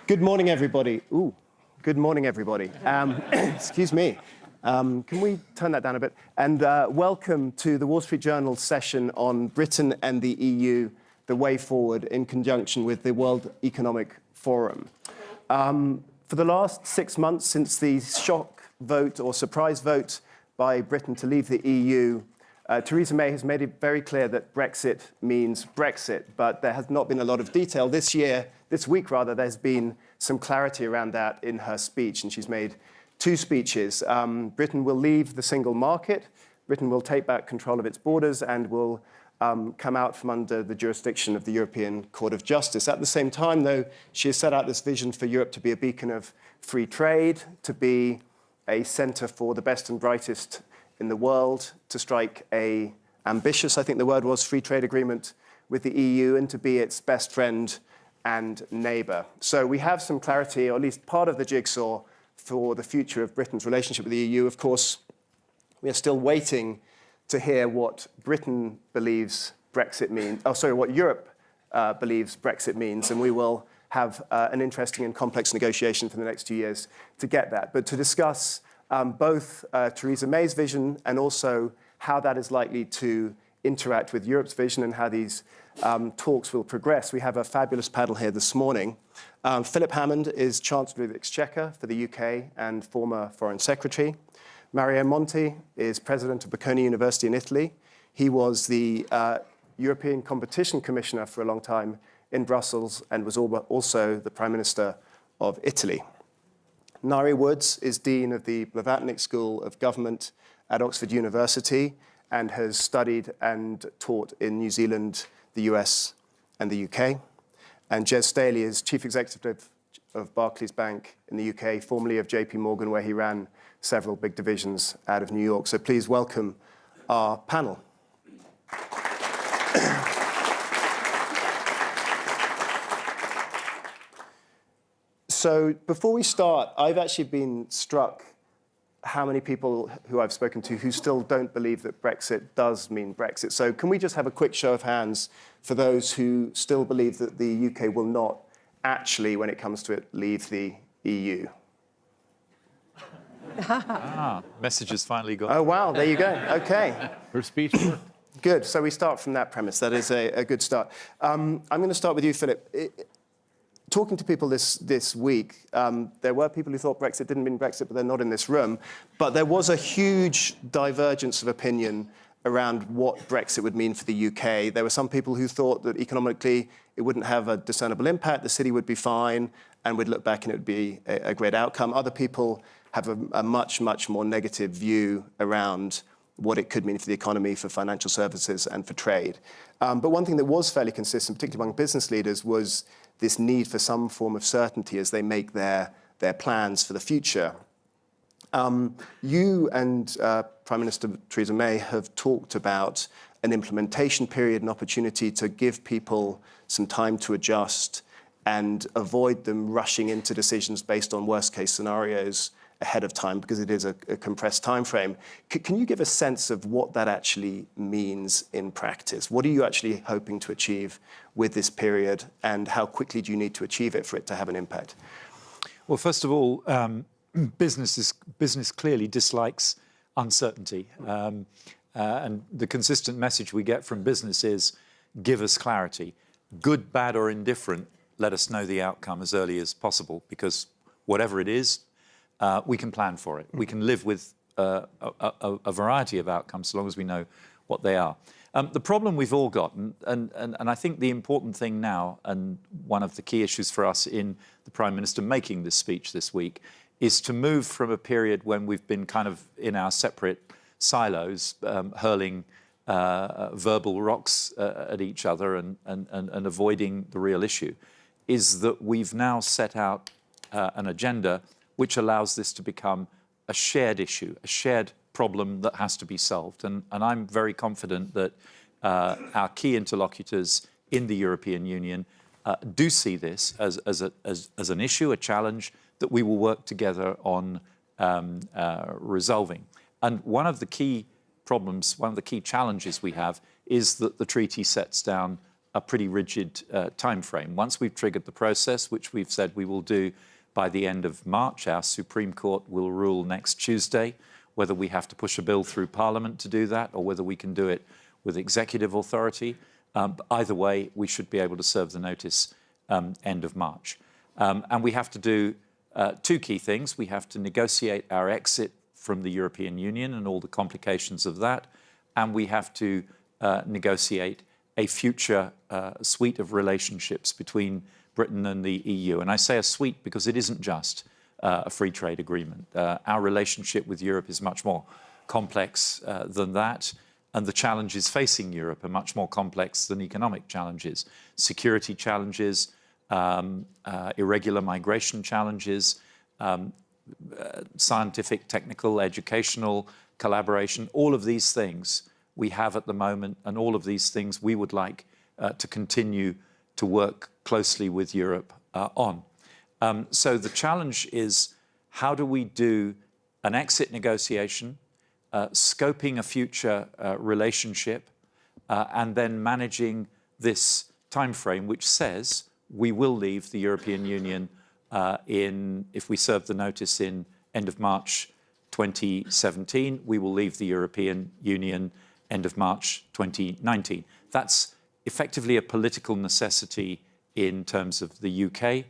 Good morning, everybody. Ooh, good morning, everybody. Excuse me. Can we turn that down a bit? And welcome to the Wall Street Journal session on Britain and the EU, the way forward, in conjunction with the World Economic Forum. For the last 6 months since the shock vote or surprise vote by Britain to leave the EU, Theresa May has made it very clear that Brexit means Brexit, but there has not been a lot of detail. This week, there's been some clarity around that in her speech, and she's made 2 speeches. Britain will leave the single market, Britain will take back control of its borders, and will come out from under the jurisdiction of the European Court of Justice. At the same time, though, she has set out this vision for Europe to be a beacon of free trade, to be a centre for the best and brightest in the world, to strike a ambitious, I think the word was, free trade agreement with the EU, and to be its best friend and neighbour. So we have some clarity, or at least part of the jigsaw, for the future of Britain's relationship with the EU. Of course, we are still waiting to hear what Britain believes Brexit means, what Europe believes Brexit means, and we will have an interesting and complex negotiation for the next 2 years to get that. But to discuss both Theresa May's vision and also how that is likely to interact with Europe's vision and how these talks will progress, we have a fabulous panel here this morning. Philip Hammond is Chancellor of the Exchequer for the UK and former Foreign Secretary. Mario Monti is President of Bocconi University in Italy. He was the European Competition Commissioner for a long time in Brussels and was also the Prime Minister of Italy. Ngaire Woods is Dean of the Blavatnik School of Government at Oxford University and has studied and taught in New Zealand, the US, and the UK. And Jez Staley is Chief Executive of Barclays Bank in the UK, formerly of JP Morgan, where he ran several big divisions out of New York. So please welcome our panel. So before we start, I've actually been struck how many people who I've spoken to who still don't believe that Brexit does mean Brexit. So can we just have a quick show of hands for those who still believe that the UK will not actually, when it comes to it, leave the EU? Message has finally got... Oh, wow, there you go. OK. Her speech. Good. So we start from that premise. That is a good start. I'm going to start with you, Philip. Talking to people this week, there were people who thought Brexit didn't mean Brexit, but they're not in this room. But there was a huge divergence of opinion around what Brexit would mean for the UK. There were some people who thought that economically it wouldn't have a discernible impact, the city would be fine, and we'd look back and it would be a great outcome. Other people have a much, much more negative view around what it could mean for the economy, for financial services, and for trade. But one thing that was fairly consistent, particularly among business leaders, was this need for some form of certainty as they make their plans for the future. You and Prime Minister Theresa May have talked about an implementation period, an opportunity to give people some time to adjust and avoid them rushing into decisions based on worst-case scenarios ahead of time, because it is a compressed time frame. Can you give a sense of what that actually means in practice? What are you actually hoping to achieve with this period, and how quickly do you need to achieve it for it to have an impact? Well, first of all, business clearly dislikes uncertainty. And the consistent message we get from business is, give us clarity. Good, bad, or indifferent, let us know the outcome as early as possible, because whatever it is, we can plan for it. We can live with a variety of outcomes so long as we know what they are. The problem we've all got, and I think the important thing now, and one of the key issues for us in the Prime Minister making this speech this week, is to move from a period when we've been kind of in our separate silos, hurling verbal rocks at each other and avoiding the real issue, is that we've now set out an agenda which allows this to become a shared issue, a shared problem that has to be solved. And I'm very confident that our key interlocutors in the European Union do see this as an issue, a challenge that we will work together on resolving. And one of the key problems, one of the key challenges we have is that the treaty sets down a pretty rigid time frame. Once we've triggered the process, which we've said we will do by the end of March, our Supreme Court will rule next Tuesday whether we have to push a bill through Parliament to do that or whether we can do it with executive authority. Either way, we should be able to serve the notice end of March. And we have to do two key things. We have to negotiate our exit from the European Union and all the complications of that, and we have to negotiate a future suite of relationships between Britain and the EU. And I say a suite because it isn't just a free trade agreement. Our relationship with Europe is much more complex than that, and the challenges facing Europe are much more complex than economic challenges. Security challenges, irregular migration challenges, scientific, technical, educational collaboration, all of these things we have at the moment, and all of these things we would like to continue to work closely with Europe on. So the challenge is, how do we do an exit negotiation, scoping a future relationship, and then managing this timeframe which says we will leave the European Union if we serve the notice in end of March 2017, we will leave the European Union end of March 2019. That's effectively a political necessity in terms of the UK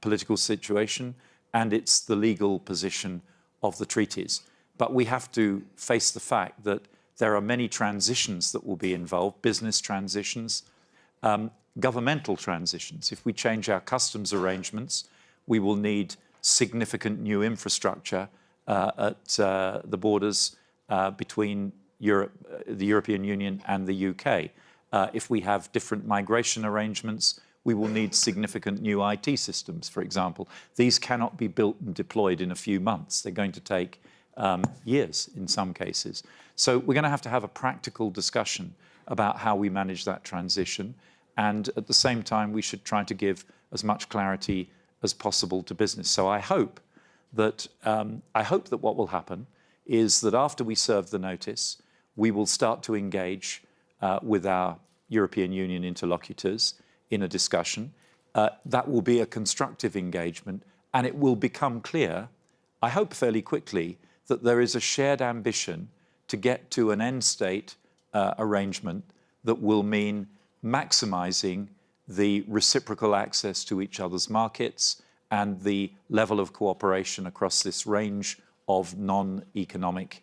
political situation, and it's the legal position of the treaties. But we have to face the fact that there are many transitions that will be involved, business transitions, governmental transitions. If we change our customs arrangements, we will need significant new infrastructure at the borders between Europe, the European Union and the UK. If we have different migration arrangements, we will need significant new IT systems, for example. These cannot be built and deployed in a few months. They're going to take years in some cases. So we're going to have a practical discussion about how we manage that transition. And at the same time, we should try to give as much clarity as possible to business. So I hope that what will happen is that after we serve the notice, we will start to engage with our European Union interlocutors in a discussion. That will be a constructive engagement, and it will become clear, I hope fairly quickly, that there is a shared ambition to get to an end state arrangement that will mean maximizing the reciprocal access to each other's markets and the level of cooperation across this range of non-economic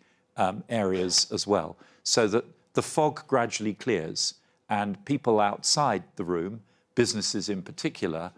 areas as well, so that the fog gradually clears and people outside the room, businesses in particular,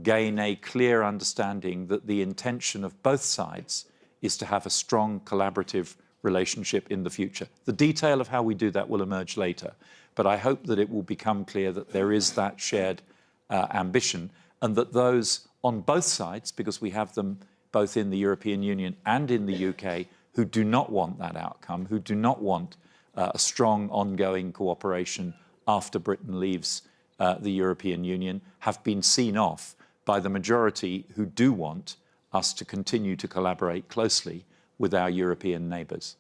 gain a clear understanding that the intention of both sides is to have a strong collaborative relationship in the future. The detail of how we do that will emerge later, but I hope that it will become clear that there is that shared ambition, and that those on both sides, because we have them both in the European Union and in the UK, who do not want that outcome, who do not want a strong ongoing cooperation after Britain leaves the European Union, have been seen off by the majority who do want us to continue to collaborate closely with our European neighbours.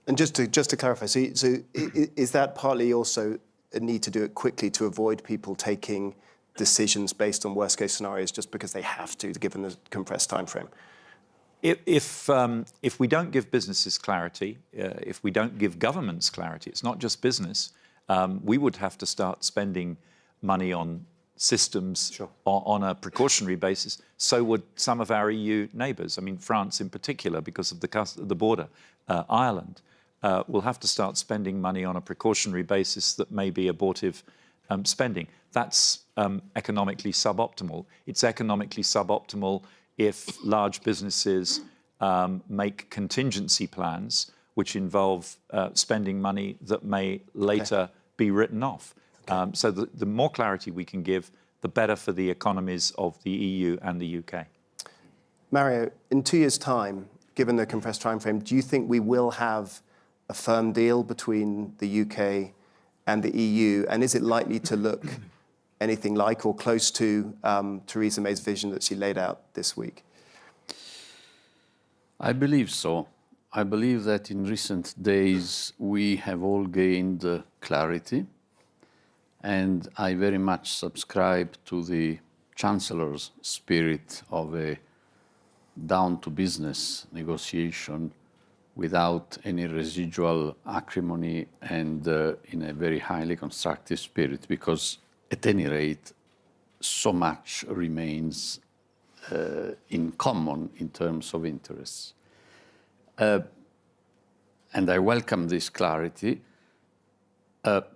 And just to clarify, so is that partly also a need to do it quickly to avoid people taking decisions based on worst-case scenarios just because they have to, given the compressed timeframe? If we don't give businesses clarity, if we don't give governments clarity, it's not just business, we would have to start spending money on systems Sure. on a precautionary basis. So would some of our EU neighbours. I mean, France in particular, because of the border. Ireland will have to start spending money on a precautionary basis that may be abortive spending. That's economically suboptimal. It's economically suboptimal if large businesses make contingency plans which involve spending money that may later be written off. So the more clarity we can give, the better for the economies of the EU and the UK. Mario, in 2 years' time, given the compressed timeframe, do you think we will have a firm deal between the UK and the EU? And is it likely to look anything like or close to Theresa May's vision that she laid out this week? I believe so. I believe that in recent days we have all gained clarity. And I very much subscribe to the Chancellor's spirit of a down-to-business negotiation without any residual acrimony and in a very highly constructive spirit, because at any rate, so much remains in common in terms of interests. And I welcome this clarity.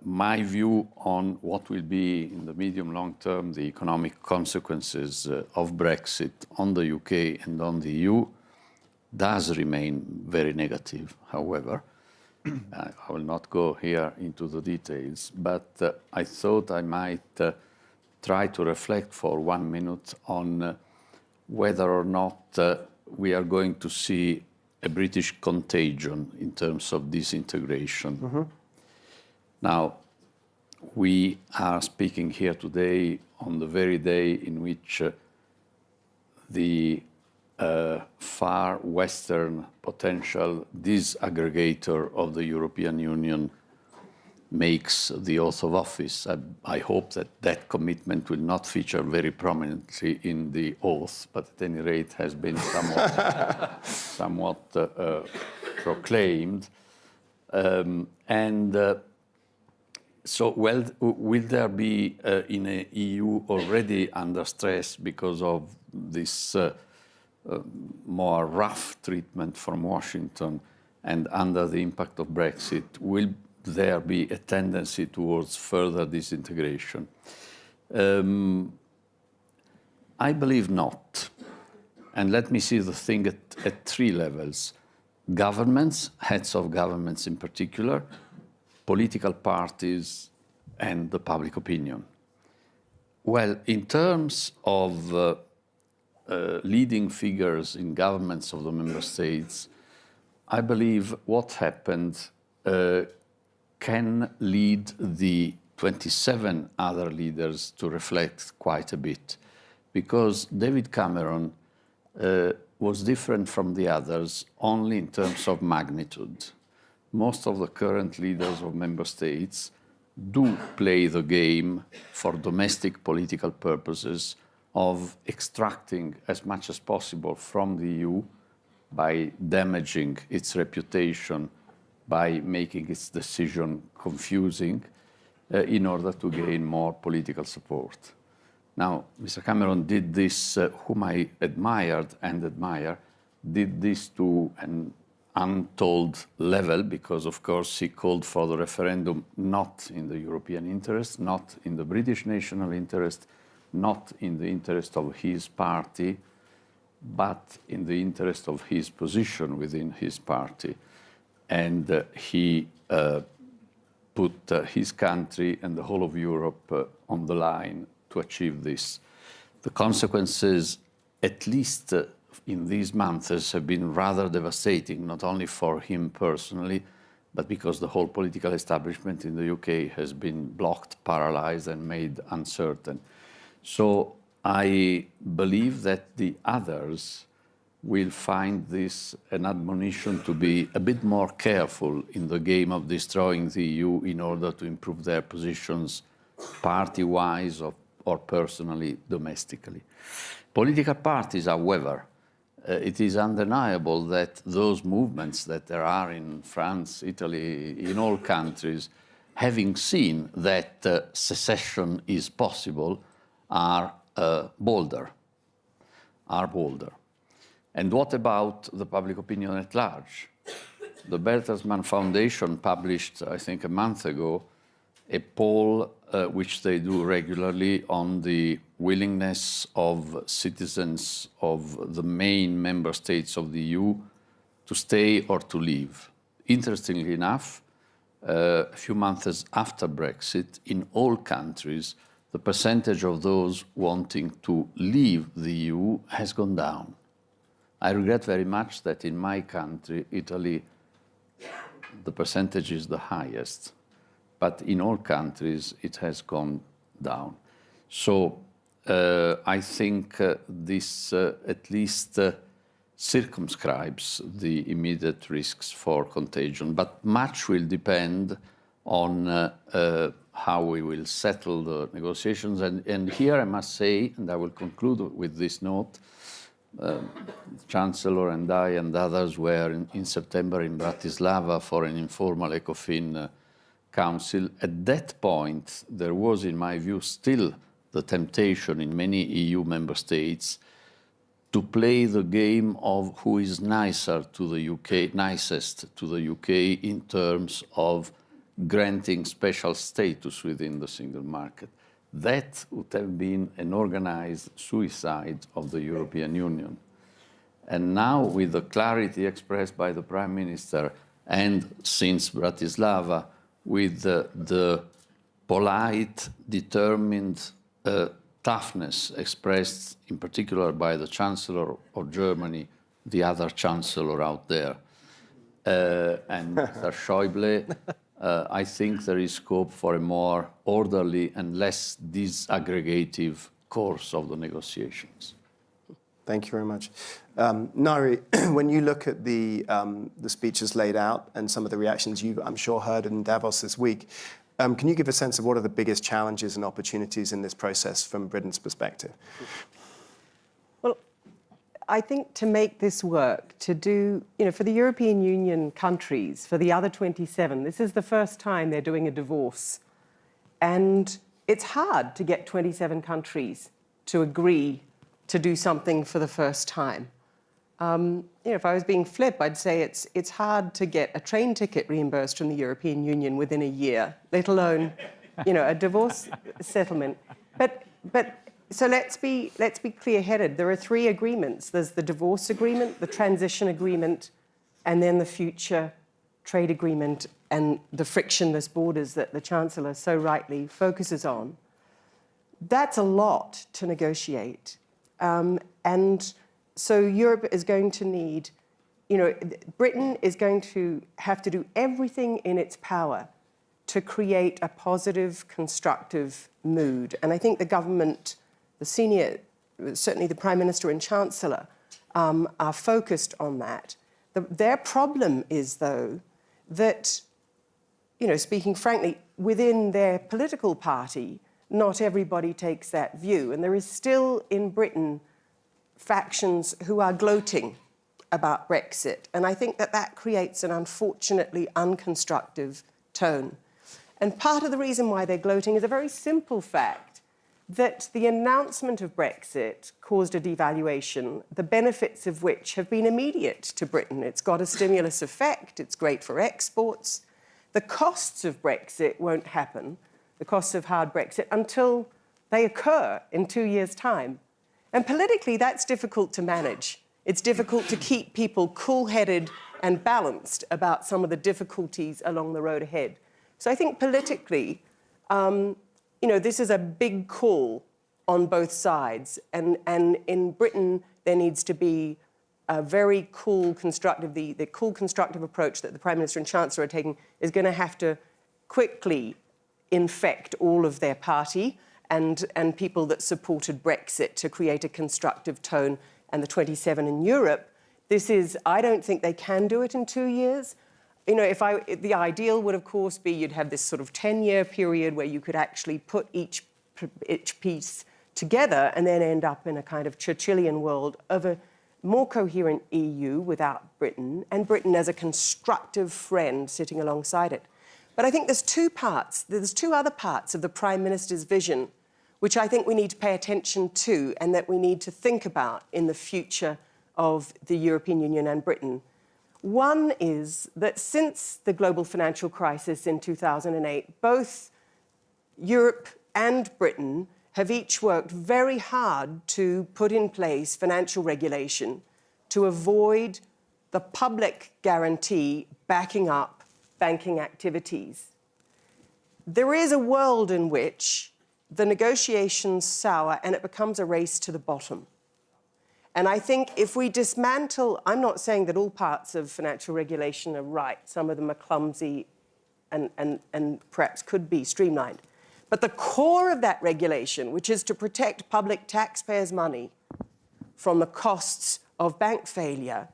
My view on what will be in the medium long term the economic consequences of Brexit on the UK and on the EU does remain very negative, however. I will not go here into the details, but I thought I might try to reflect for 1 minute on whether or not we are going to see a British contagion in terms of disintegration. Mm-hmm. Now, we are speaking here today on the very day in which the far western potential disaggregator of the European Union makes the oath of office. I hope that that commitment will not feature very prominently in the oath, but at any rate has been somewhat proclaimed. So will there be in the EU already under stress because of this more rough treatment from Washington and under the impact of Brexit, will there be a tendency towards further disintegration? I believe not. And let me see the thing at 3 levels. Governments, heads of governments in particular, political parties, and the public opinion. Well, in terms of leading figures in governments of the member states, I believe what happened can lead the 27 other leaders to reflect quite a bit, because David Cameron was different from the others only in terms of magnitude. Most of the current leaders of member states do play the game for domestic political purposes of extracting as much as possible from the EU by damaging its reputation, by making its decision confusing, in order to gain more political support. Now, Mr. Cameron did this, whom I admired and admire, did this to an untold level, because of course he called for the referendum not in the European interest, not in the British national interest, not in the interest of his party, but in the interest of his position within his party. And he put his country and the whole of Europe on the line to achieve this. The consequences, at least in these months, have been rather devastating, not only for him personally, but because the whole political establishment in the UK has been blocked, paralyzed, and made uncertain. So I believe that the others will find this an admonition to be a bit more careful in the game of destroying the EU in order to improve their positions party-wise or personally, domestically. Political parties, however, it is undeniable that those movements that there are in France, Italy, in all countries, having seen that secession is possible, are bolder. And what about the public opinion at large? The Bertelsmann Foundation published, I think a month ago, a poll which they do regularly on the willingness of citizens of the main member states of the EU to stay or to leave. Interestingly enough, a few months after Brexit, in all countries, the percentage of those wanting to leave the EU has gone down. I regret very much that in my country, Italy, the percentage is the highest. But in all countries, it has gone down. So I think this at least circumscribes the immediate risks for contagion. But much will depend on how we will settle the negotiations. And here I must say, and I will conclude with this note, Chancellor and I and others were in September in Bratislava for an informal ECOFIN Council. At that point, there was, in my view, still the temptation in many EU member states to play the game of who is nicer to the UK, nicest to the UK in terms of granting special status within the single market. That would have been an organized suicide of the European Union. And now, with the clarity expressed by the Prime Minister, and since Bratislava, with the polite, determined toughness expressed in particular by the Chancellor of Germany, the other Chancellor out there, and Mr. Schäuble, I think there is scope for a more orderly and less disaggregative course of the negotiations. Thank you very much. Nari, when you look at the speeches laid out and some of the reactions you've, I'm sure, heard in Davos this week, can you give a sense of what are the biggest challenges and opportunities in this process from Britain's perspective? Well, I think to make this work, to do, for the European Union countries, for the other 27, this is the first time they're doing a divorce. And it's hard to get 27 countries to agree to do something for the first time. If I was being flip, I'd say it's hard to get a train ticket reimbursed from the European Union within a year, let alone, a divorce settlement. But so let's be clear-headed. There are 3 agreements. There's the divorce agreement, the transition agreement, and then the future trade agreement and the frictionless borders that the Chancellor so rightly focuses on. That's a lot to negotiate. And so Europe is going to need, Britain is going to have to do everything in its power to create a positive, constructive mood. And I think the government, the senior, certainly the Prime Minister and Chancellor, are focused on that. Their problem is, though, that, speaking frankly, within their political party, not everybody takes that view. And there is still in Britain factions who are gloating about Brexit. And I think that creates an unfortunately unconstructive tone. And part of the reason why they're gloating is a very simple fact, that the announcement of Brexit caused a devaluation, the benefits of which have been immediate to Britain. It's got a stimulus effect, it's great for exports. The costs of Brexit won't happen, the costs of hard Brexit, until they occur in 2 years' time. And politically, that's difficult to manage. It's difficult to keep people cool-headed and balanced about some of the difficulties along the road ahead. So I think politically, this is a big call on both sides. And in Britain, there needs to be a very cool, constructive, the cool, constructive approach that the Prime Minister and Chancellor are taking is going to have to quickly infect all of their party and people that supported Brexit to create a constructive tone, and the 27 in Europe. I don't think they can do it in 2 years. The ideal would, of course, be you'd have this sort of 10-year period where you could actually put each piece together and then end up in a kind of Churchillian world of a more coherent EU without Britain, and Britain as a constructive friend sitting alongside it. But I think there's 2 parts. There's 2 other parts of the Prime Minister's vision which I think we need to pay attention to and that we need to think about in the future of the European Union and Britain. One is that since the global financial crisis in 2008, both Europe and Britain have each worked very hard to put in place financial regulation to avoid the public guarantee backing up banking activities. There is a world in which the negotiations sour and it becomes a race to the bottom. And I think if we dismantle, I'm not saying that all parts of financial regulation are right. Some of them are clumsy and perhaps could be streamlined. But the core of that regulation, which is to protect public taxpayers' money from the costs of bank failure,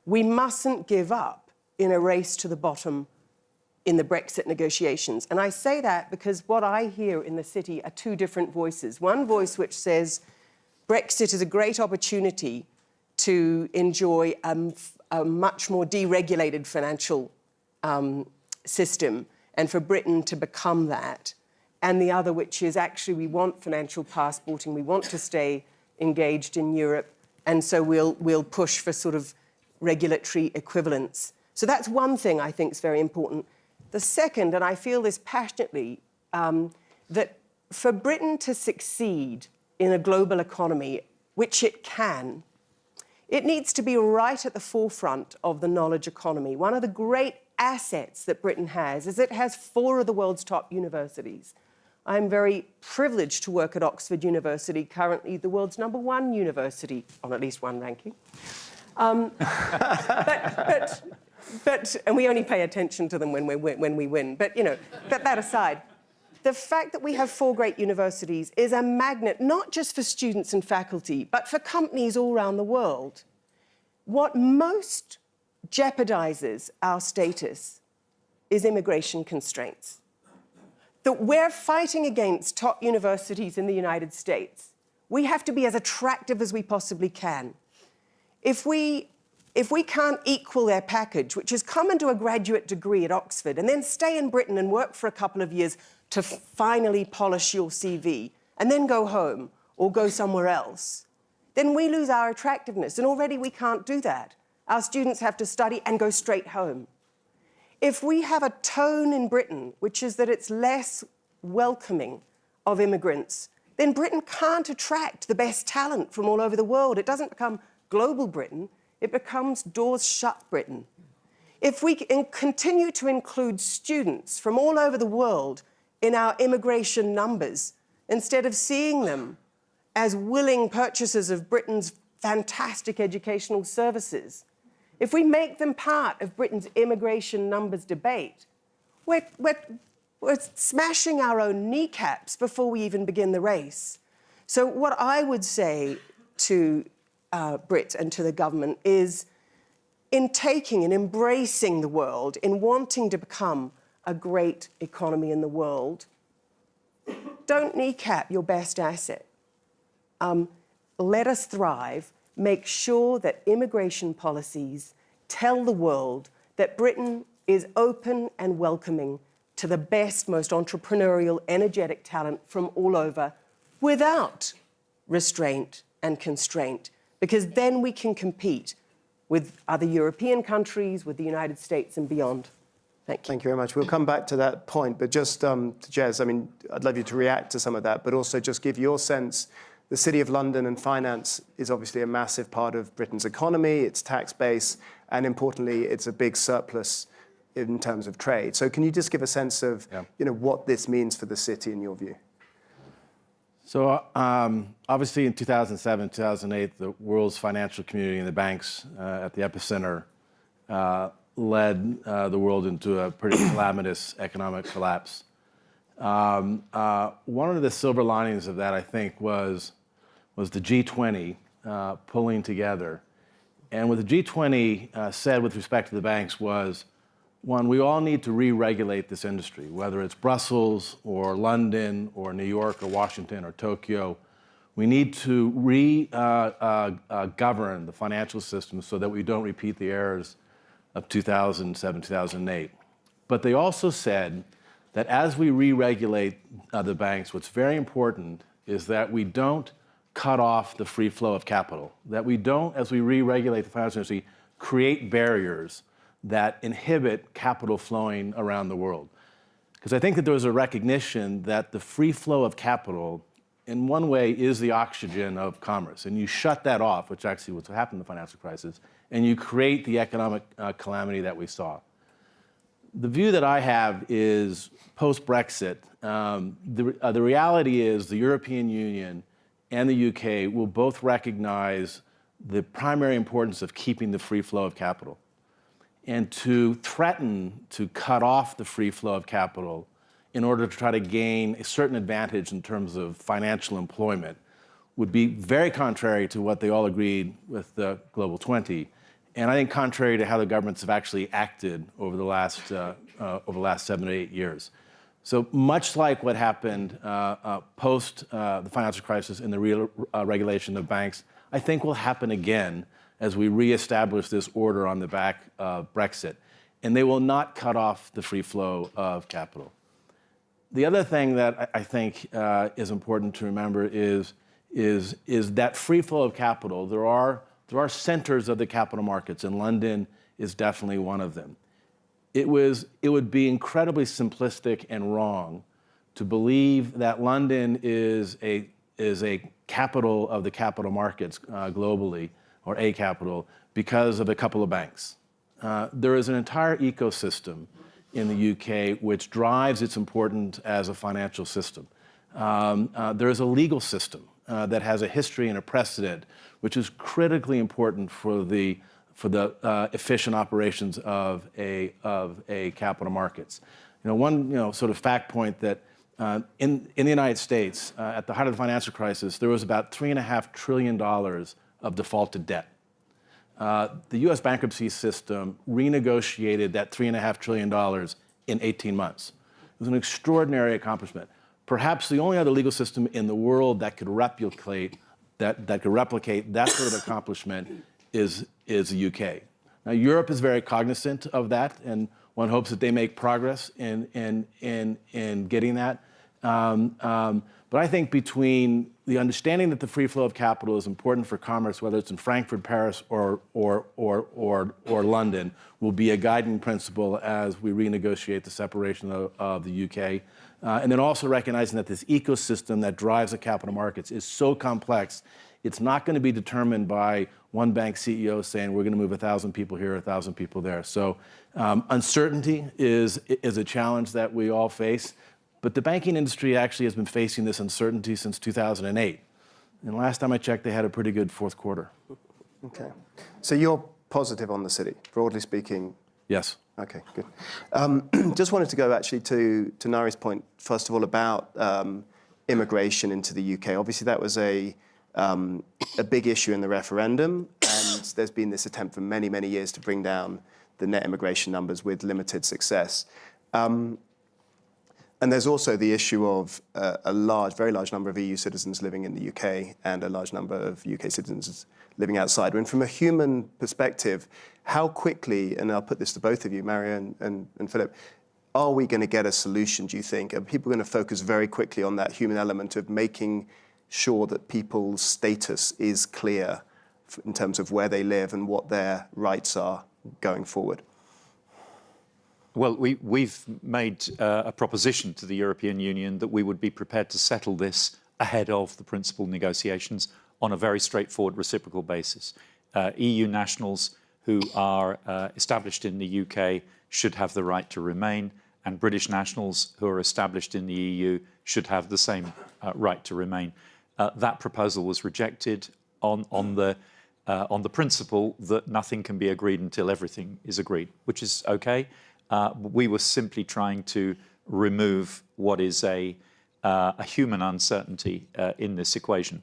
we mustn't give up in a race to the bottom in the Brexit negotiations. And I say that because what I hear in the city are two different voices. One voice which says Brexit is a great opportunity to enjoy a much more deregulated financial system and for Britain to become that. And the other, which is actually we want financial passporting, we want to stay engaged in Europe, and so we'll push for sort of regulatory equivalence. So that's one thing I think is very important. The second, and I feel this passionately, that for Britain to succeed in a global economy, which it can, it needs to be right at the forefront of the knowledge economy. One of the great assets that Britain has is it has 4 of the world's top universities. I'm very privileged to work at Oxford University, currently the world's #1 university, on at least one ranking. And we only pay attention to them when we win. But, you know, that aside, the fact that we have 4 great universities is a magnet, not just for students and faculty, but for companies all around the world. What most jeopardizes our status is immigration constraints. That we're fighting against top universities in the United States. We have to be as attractive as we possibly can. If we can't equal their package, which is come and do a graduate degree at Oxford and then stay in Britain and work for a couple of years to finally polish your CV and then go home or go somewhere else, then we lose our attractiveness. And already we can't do that. Our students have to study and go straight home. If we have a tone in Britain, which is that it's less welcoming of immigrants, then Britain can't attract the best talent from all over the world. It doesn't become global Britain, it becomes doors shut Britain. If we continue to include students from all over the world in our immigration numbers, instead of seeing them as willing purchasers of Britain's fantastic educational services, if we make them part of Britain's immigration numbers debate, we're smashing our own kneecaps before we even begin the race. So what I would say to Brits and to the government is, in taking and embracing the world, in wanting to become a great economy in the world, don't kneecap your best asset. Let us thrive. Make sure that immigration policies tell the world that Britain is open and welcoming to the best, most entrepreneurial, energetic talent from all over without restraint and constraint, because then we can compete with other European countries, with the United States and beyond. Thank you. Thank you very much. We'll come back to that point, but just to Jez, I mean, I'd love you to react to some of that, but also just give your sense. The City of London and finance is obviously a massive part of Britain's economy, its tax base, and importantly, it's a big surplus in terms of trade. So can you just give a sense of what this means for the city in your view? So obviously in 2007, 2008, the world's financial community and the banks at the epicenter led the world into a pretty calamitous economic collapse. One of the silver linings of that, I think, was the G20 pulling together. And what the G20 said with respect to the banks was, one, we all need to re-regulate this industry, whether it's Brussels or London or New York or Washington or Tokyo. We need to govern the financial system so that we don't repeat the errors of 2007, 2008. But they also said that as we re-regulate the banks, what's very important is that we don't cut off the free flow of capital, that we don't, as we re-regulate the financial industry, create barriers that inhibit capital flowing around the world. Because I think that there was a recognition that the free flow of capital, in one way, is the oxygen of commerce. And you shut that off, which actually was what happened in the financial crisis, and you create the economic calamity that we saw. The view that I have is post-Brexit, the reality is the European Union and the UK will both recognize the primary importance of keeping the free flow of capital. And to threaten to cut off the free flow of capital in order to try to gain a certain advantage in terms of financial employment would be very contrary to what they all agreed with the Global 20. And I think contrary to how the governments have actually acted over the last over the last 7 to 8 years. So much like what happened post the financial crisis in the regulation of banks, I think will happen again as we reestablish this order on the back of Brexit. And they will not cut off the free flow of capital. The other thing that I think is important to remember is that free flow of capital. There are centers of the capital markets, and London is definitely one of them. It would be incredibly simplistic and wrong to believe that London is a capital of the capital markets globally, or a capital, because of a couple of banks. There is an entire ecosystem in the UK which drives its importance as a financial system. There is a legal system that has a history and a precedent, which is critically important for the efficient operations of a capital markets. One sort of fact point that in the United States, at the height of the financial crisis, there was about $3.5 trillion of defaulted debt. The U.S. bankruptcy system renegotiated that $3.5 trillion in 18 months. It was an extraordinary accomplishment. Perhaps the only other legal system in the world that could replicate that sort of accomplishment is the UK. Now, Europe is very cognizant of that, and one hopes that they make progress in getting that. But I think between the understanding that the free flow of capital is important for commerce, whether it's in Frankfurt, Paris, or London, will be a guiding principle as we renegotiate the separation of the UK. And then also recognizing that this ecosystem that drives the capital markets is so complex, it's not going to be determined by one bank CEO saying we're going to move 1,000 people here, 1,000 people there. So uncertainty is a challenge that we all face. But the banking industry actually has been facing this uncertainty since 2008. And last time I checked, they had a pretty good fourth quarter. Okay. So you're positive on the city, broadly speaking? Yes. Okay, good. Just wanted to go actually to Nari's point, first of all, about immigration into the UK. Obviously, that was a big issue in the referendum, and there's been this attempt for many, many years to bring down the net immigration numbers with limited success. And there's also the issue of a very large number of EU citizens living in the UK and a large number of UK citizens living outside. And from a human perspective, how quickly, and I'll put this to both of you, Mario and Philip, are we going to get a solution, do you think? Are people going to focus very quickly on that human element of making sure that people's status is clear in terms of where they live and what their rights are going forward? Well, we've made a proposition to the European Union that we would be prepared to settle this ahead of the principal negotiations on a very straightforward reciprocal basis. EU nationals who are established in the UK should have the right to remain, and British nationals who are established in the EU should have the same right to remain. That proposal was rejected on the principle that nothing can be agreed until everything is agreed, which is okay. We were simply trying to remove what is a human uncertainty in this equation.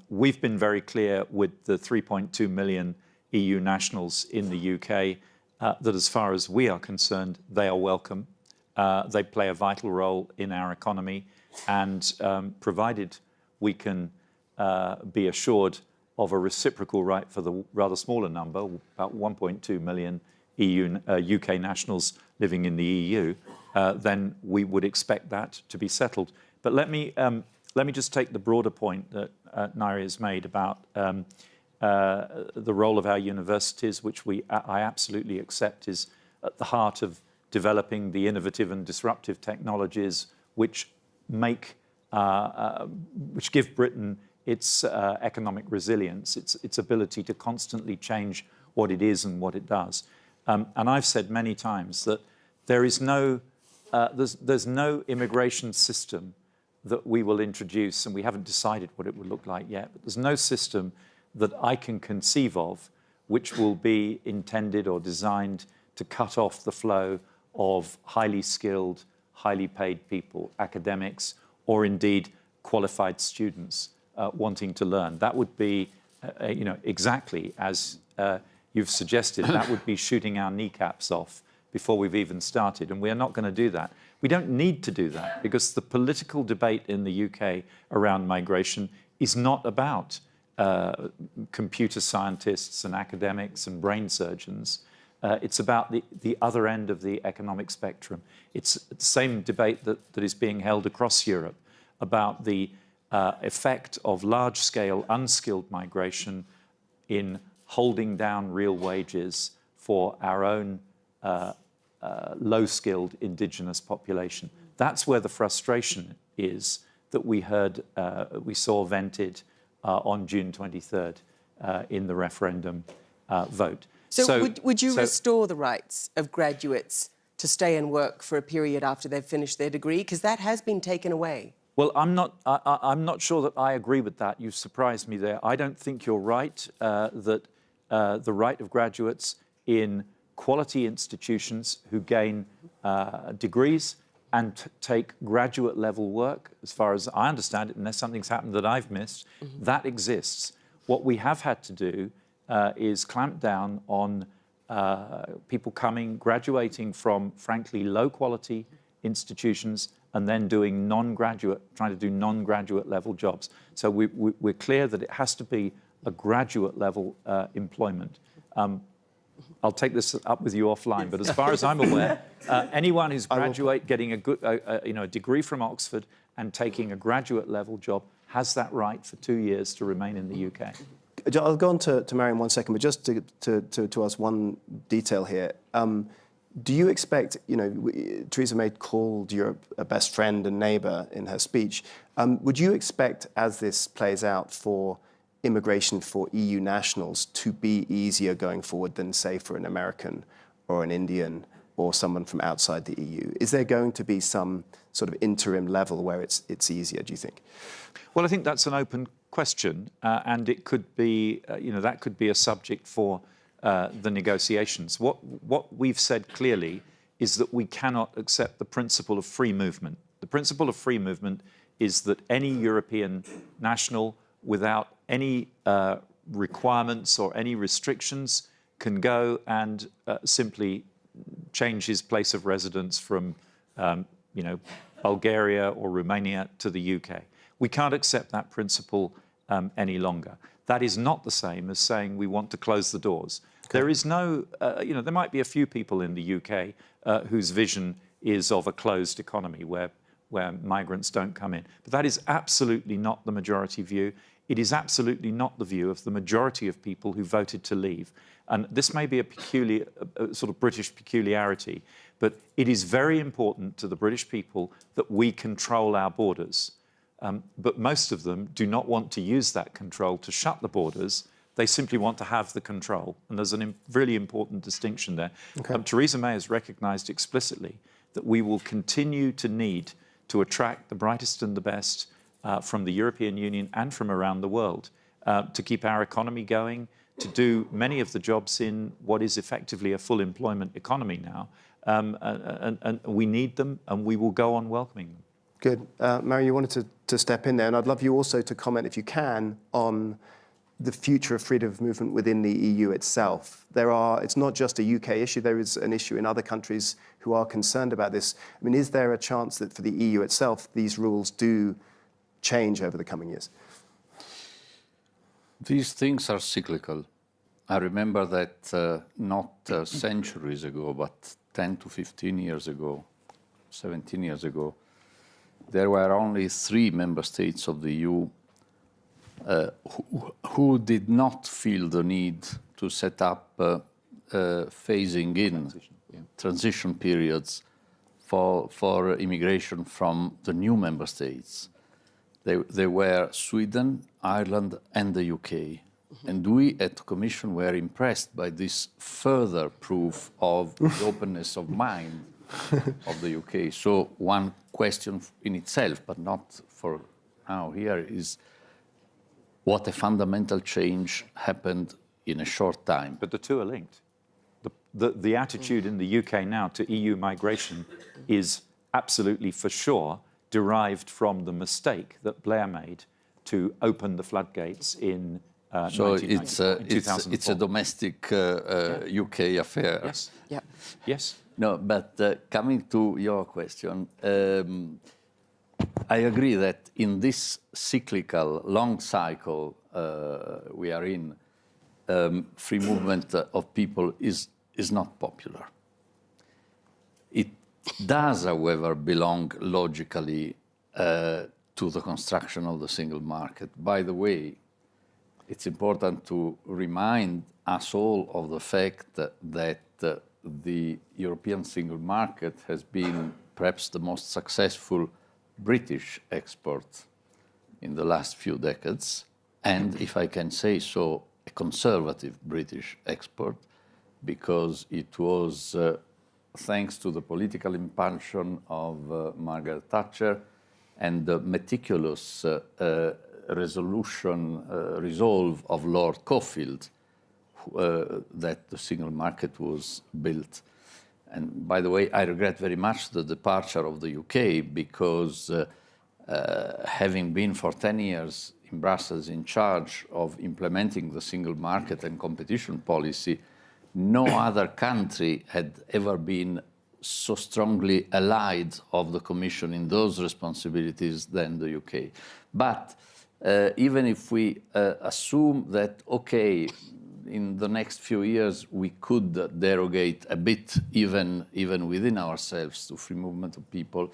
We've been very clear with the 3.2 million EU nationals in the UK that as far as we are concerned, they are welcome. They play a vital role in our economy, and provided we can be assured of a reciprocal right for the rather smaller number, about 1.2 million UK nationals living in the EU, then we would expect that to be settled. But let me just take the broader point that Nari has made about the role of our universities, which I absolutely accept is at the heart of developing the innovative and disruptive technologies which give Britain its economic resilience, its ability to constantly change what it is and what it does. And I've said many times that there's no immigration system that we will introduce, and we haven't decided what it would look like yet, but there's no system that I can conceive of which will be intended or designed to cut off the flow of highly skilled, highly paid people, academics, or indeed qualified students wanting to learn. That would be, exactly as you've suggested, that would be shooting our kneecaps off, before we've even started, and we are not going to do that. We don't need to do that because the political debate in the UK around migration is not about computer scientists and academics and brain surgeons. It's about the other end of the economic spectrum. It's the same debate that is being held across Europe about the effect of large-scale unskilled migration in holding down real wages for our own low-skilled indigenous population. That's where the frustration is that we saw vented on June 23rd in the referendum vote. So would you restore the rights of graduates to stay and work for a period after they've finished their degree? Because that has been taken away. Well, I'm not sure that I agree with that. You surprised me there. I don't think you're right that the right of graduates in quality institutions who gain degrees and take graduate level work, as far as I understand it, unless something's happened that I've missed, that exists. What we have had to do is clamp down on people graduating from, frankly, low quality institutions and then doing trying to do non-graduate level jobs. So we're clear that it has to be a graduate level employment. I'll take this up with you offline, but as far as I'm aware, anyone who's getting a degree from Oxford and taking a graduate level job has that right for 2 years to remain in the UK. I'll go on to Mary in 1 second, but just to ask one detail here. Do you expect, Theresa May called Europe a best friend and neighbour in her speech. Would you expect, as this plays out, for immigration for EU nationals to be easier going forward than, say, for an American or an Indian or someone from outside the EU? Is there going to be some sort of interim level where it's easier, do you think? Well, I think that's an open question, and it could be, that could be a subject for the negotiations. What we've said clearly is that we cannot accept the principle of free movement. The principle of free movement is that any European national, without any requirements or any restrictions, can go and simply change his place of residence from, Bulgaria or Romania to the UK. We can't accept that principle any longer. That is not the same as saying we want to close the doors. Okay. There is no, there might be a few people in the UK whose vision is of a closed economy where migrants don't come in. But that is absolutely not the majority view. It is absolutely not the view of the majority of people who voted to leave. And this may be a sort of British peculiarity, but it is very important to the British people that we control our borders. But most of them do not want to use that control to shut the borders. They simply want to have the control. And there's a really important distinction there. Okay. Theresa May has recognised explicitly that we will continue to need to attract the brightest and the best from the European Union and from around the world to keep our economy going, to do many of the jobs in what is effectively a full employment economy now. And we need them, and we will go on welcoming them. Good. Mary, you wanted to step in there, and I'd love you also to comment, if you can, on the future of freedom of movement within the EU itself. It's not just a UK issue, there is an issue in other countries who are concerned about this. I mean, is there a chance that for the EU itself, these rules do change over the coming years? These things are cyclical. I remember that not centuries ago, but 10 to 15 years ago, 17 years ago, there were only 3 member states of the EU who did not feel the need to set up phasing in transition periods for immigration from the new member states. They were Sweden, Ireland, and the UK. Mm-hmm. And we at the Commission were impressed by this further proof of the openness of mind of the UK. So one question in itself, but not for now here, is what a fundamental change happened in a short time. But the two are linked. The attitude in the UK now to EU migration is absolutely for sure derived from the mistake that Blair made to open the floodgates in so it's a domestic UK affair. Yes. Yeah. Yes. No, but coming to your question, I agree that in this cyclical, long cycle we are in, free movement of people is not popular. It does, however, belong logically to the construction of the single market. By the way, it's important to remind us all of the fact that the European single market has been perhaps the most successful British export in the last few decades, and if I can say so, a conservative British export, because it was thanks to the political impulsion of Margaret Thatcher and the meticulous resolve of Lord Caulfield that the single market was built. And by the way, I regret very much the departure of the UK because having been for 10 years in Brussels in charge of implementing the single market and competition policy, no other country had ever been so strongly allied of the Commission in those responsibilities than the UK. But even if we assume that, okay, in the next few years we could derogate a bit, even within ourselves, to free movement of people,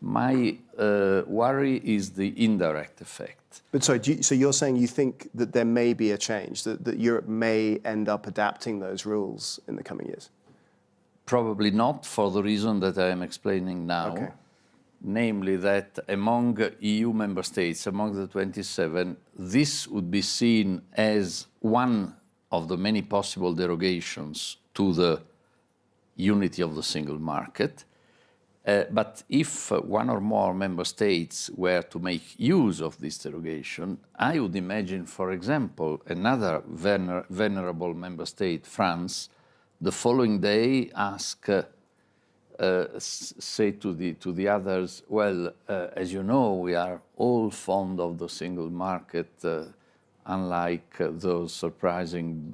my worry is the indirect effect. But sorry, so you're saying you think that there may be a change, that Europe may end up adapting those rules in the coming years? Probably not, for the reason that I am explaining now. Okay. Namely that among EU member states, among the 27, this would be seen as one of the many possible derogations to the unity of the single market. But if one or more member states were to make use of this derogation, I would imagine, for example, another venerable member state, France, the following day ask, say to the others, well, as you know, we are all fond of the single market, unlike those surprising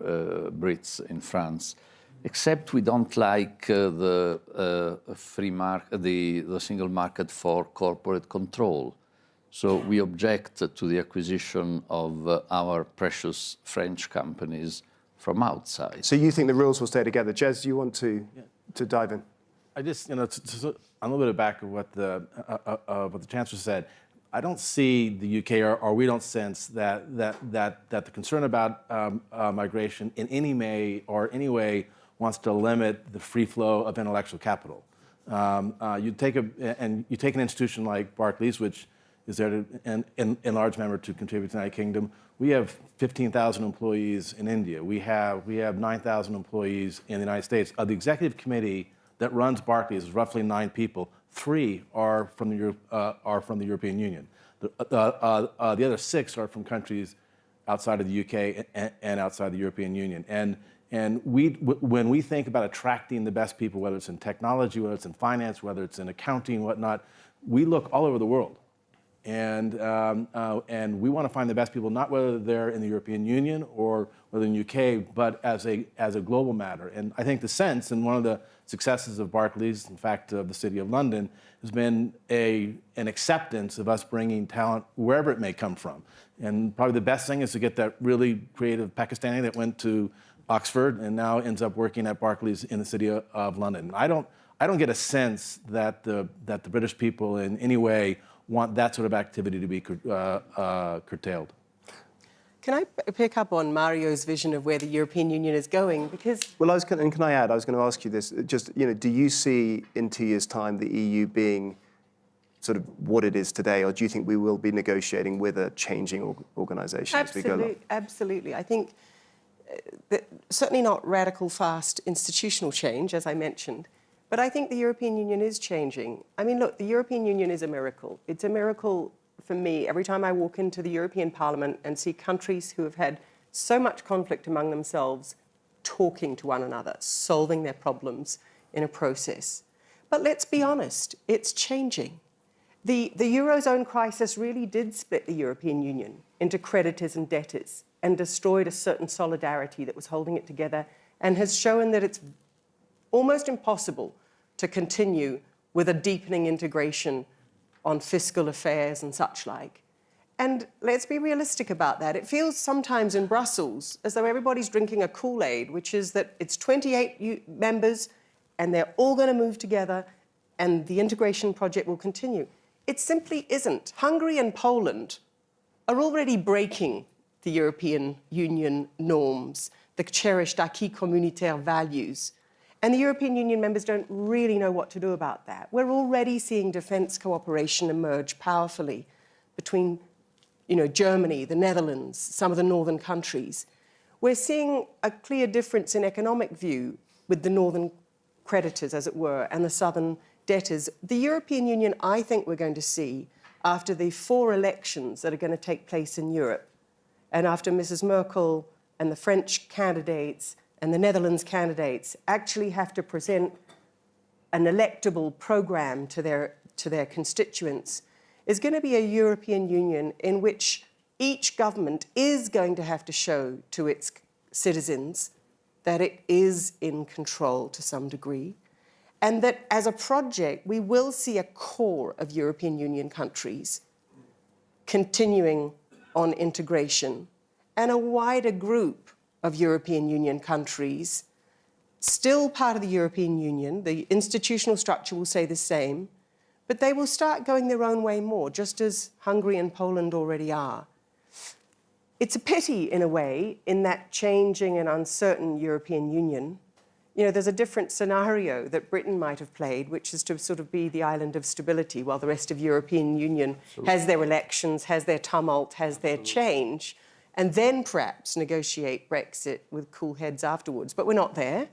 Brits in France, except we don't like the single market for corporate control. So we object to the acquisition of our precious French companies from outside. So you think the rules will stay together? Jez, do you want to dive in? I just, a little bit back of what the Chancellor said. I don't see the UK, or we don't sense that the concern about migration in any way wants to limit the free flow of intellectual capital. You take an institution like Barclays, which is there to, in large measure to contribute to the United Kingdom. We have 15,000 employees in India. We have 9,000 employees in the United States. The executive committee that runs Barclays is roughly 9 people. 3 are from the European Union. The other 6 are from countries outside of the UK and outside the European Union. And when we think about attracting the best people, whether it's in technology, whether it's in finance, whether it's in accounting, whatnot, we look all over the world. And we want to find the best people, not whether they're in the European Union or whether in the UK, but as a global matter. And I think the sense, and one of the successes of Barclays, in fact, of the City of London, has been an acceptance of us bringing talent wherever it may come from. And probably the best thing is to get that really creative Pakistani that went to Oxford and now ends up working at Barclays in the City of London. I don't get a sense that the British people in any way want that sort of activity to be curtailed. Can I pick up on Mario's vision of where the European Union is going? Because Well, can I add? I was going to ask you this. Just do you see in 2 years' time the EU being sort of what it is today, or do you think we will be negotiating with a changing organisation as we go along? Absolutely. I think that certainly not radical, fast institutional change, as I mentioned, but I think the European Union is changing. I mean, look, the European Union is a miracle. It's a miracle for me every time I walk into the European Parliament and see countries who have had so much conflict among themselves talking to one another, solving their problems in a process. But let's be honest, it's changing. The Eurozone crisis really did split the European Union into creditors and debtors and destroyed a certain solidarity that was holding it together, and has shown that it's almost impossible to continue with a deepening integration on fiscal affairs and such like. And let's be realistic about that. It feels sometimes in Brussels as though everybody's drinking a Kool-Aid, which is that it's 28 members and they're all going to move together and the integration project will continue. It simply isn't. Hungary and Poland are already breaking the European Union norms, the cherished acquis communautaire values. And the European Union members don't really know what to do about that. We're already seeing defence cooperation emerge powerfully between Germany, the Netherlands, some of the northern countries. We're seeing a clear difference in economic view with the northern creditors, as it were, and the southern debtors. The European Union, I think we're going to see, after the 4 elections that are going to take place in Europe, and after Mrs. Merkel and the French candidates and the Netherlands candidates actually have to present an electable programme to their constituents, is going to be a European Union in which each government is going to have to show to its citizens that it is in control to some degree, and that as a project, we will see a core of European Union countries continuing on integration, and a wider group of European Union countries still part of the European Union. The institutional structure will say the same, but they will start going their own way more, just as Hungary and Poland already are. It's a pity, in a way, in that changing and uncertain European Union. There's a different scenario that Britain might have played, which is to sort of be the island of stability while the rest of the European Union has their elections, has their tumult, has their change, and then perhaps negotiate Brexit with cool heads afterwards. But we're not there.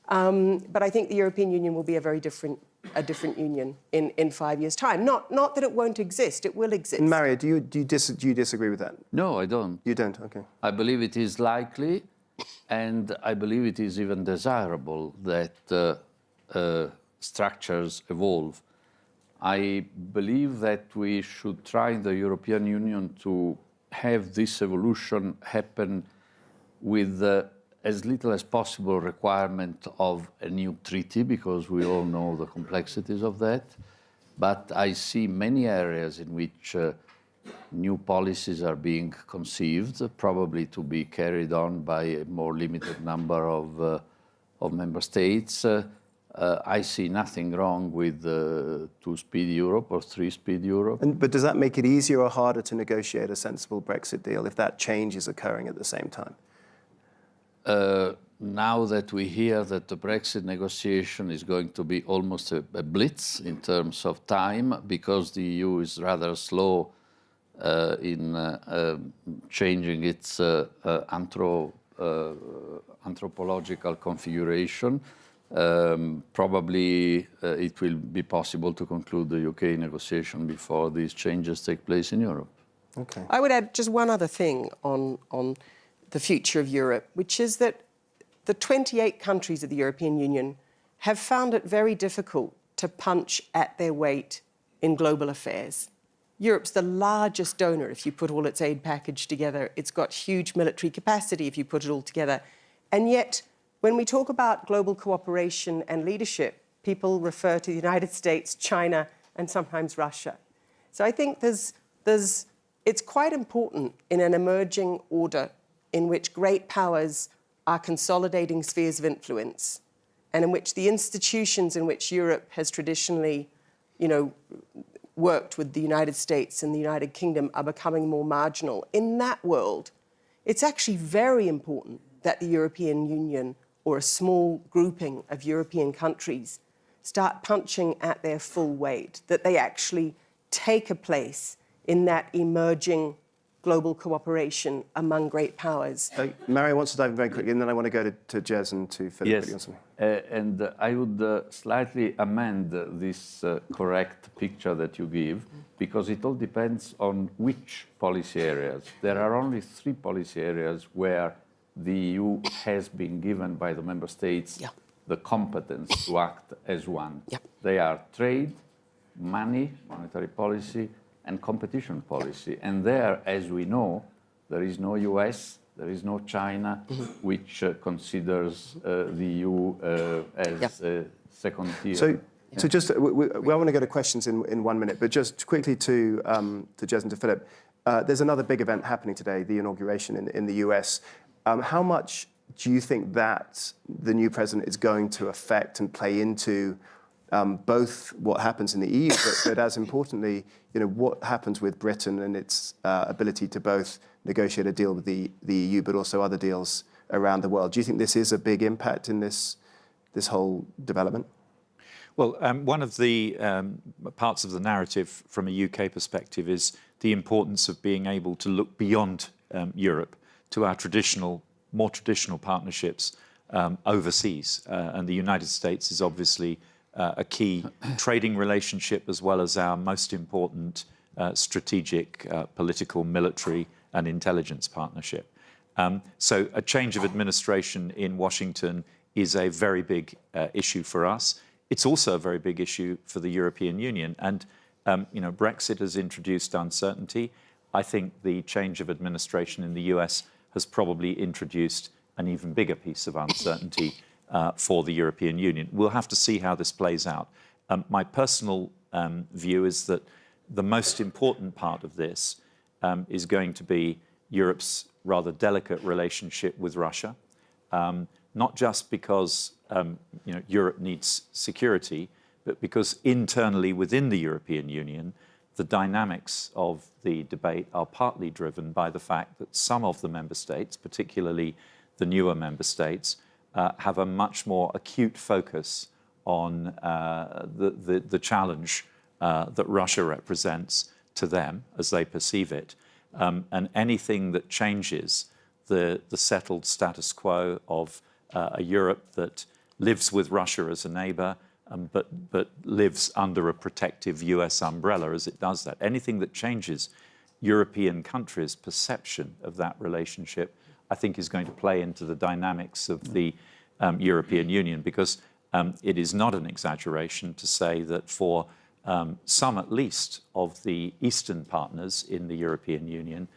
But I think the European Union will be a very different union in 5 years' time. Not that it won't exist, it will exist. Mario, do you disagree with that? No, I don't. You don't, okay. I believe it is likely, and I believe it is even desirable that structures evolve. I believe that we should try in the European Union to have this evolution happen with as little as possible requirement of a new treaty, because we all know the complexities of that. But I see many areas in which new policies are being conceived, probably to be carried on by a more limited number of member states. I see nothing wrong with two-speed Europe or three-speed Europe. But does that make it easier or harder to negotiate a sensible Brexit deal if that change is occurring at the same time? Now that we hear that the Brexit negotiation is going to be almost a blitz in terms of time, because the EU is rather slow in changing its anthropological configuration, probably it will be possible to conclude the UK negotiation before these changes take place in Europe. Okay. I would add just one other thing on the future of Europe, which is that the 28 countries of the European Union have found it very difficult to punch at their weight in global affairs. Europe's the largest donor if you put all its aid package together. It's got huge military capacity if you put it all together. And yet, when we talk about global cooperation and leadership, people refer to the United States, China, and sometimes Russia. So I think it's quite important in an emerging order in which great powers are consolidating spheres of influence, and in which the institutions in which Europe has traditionally, worked with the United States and the United Kingdom are becoming more marginal. In that world, it's actually very important that the European Union, or a small grouping of European countries, start punching at their full weight, that they actually take a place in that emerging global cooperation among great powers. Mario wants to dive in very quickly, and then I want to go to Jez and to Philip. Yes, and I would slightly amend this correct picture that you give, because it all depends on which policy areas. There are only 3 policy areas where the EU has been given by the member states the competence to act as one. They are trade, money, monetary policy, and competition policy. And there, as we know, there is no US, there is no China, which considers the EU as second tier. So just, we want to go to questions in 1 minute, but just quickly to Jez and to Philip, there's another big event happening today, the inauguration in the US. How much do you think that the new president is going to affect and play into both what happens in the EU, but as importantly, what happens with Britain and its ability to both negotiate a deal with the EU, but also other deals around the world? Do you think this is a big impact in this whole development? Well, one of the parts of the narrative from a UK perspective is the importance of being able to look beyond Europe to our more traditional partnerships overseas. And the United States is obviously a key trading relationship as well as our most important strategic, political, military and intelligence partnership. So a change of administration in Washington is a very big issue for us. It's also a very big issue for the European Union. And Brexit has introduced uncertainty. I think the change of administration in the US has probably introduced an even bigger piece of uncertainty for the European Union. We'll have to see how this plays out. My personal view is that the most important part of this is going to be Europe's rather delicate relationship with Russia, not just because Europe needs security, but because internally within the European Union, the dynamics of the debate are partly driven by the fact that some of the member states, particularly the newer member states, have a much more acute focus on the challenge that Russia represents to them as they perceive it. And anything that changes the settled status quo of a Europe that lives with Russia as a neighbour, but lives under a protective US umbrella as it does that. Anything that changes European countries' perception of that relationship, I think is going to play into the dynamics of the European Union, because it is not an exaggeration to say that for some at least of the Eastern partners in the European Union,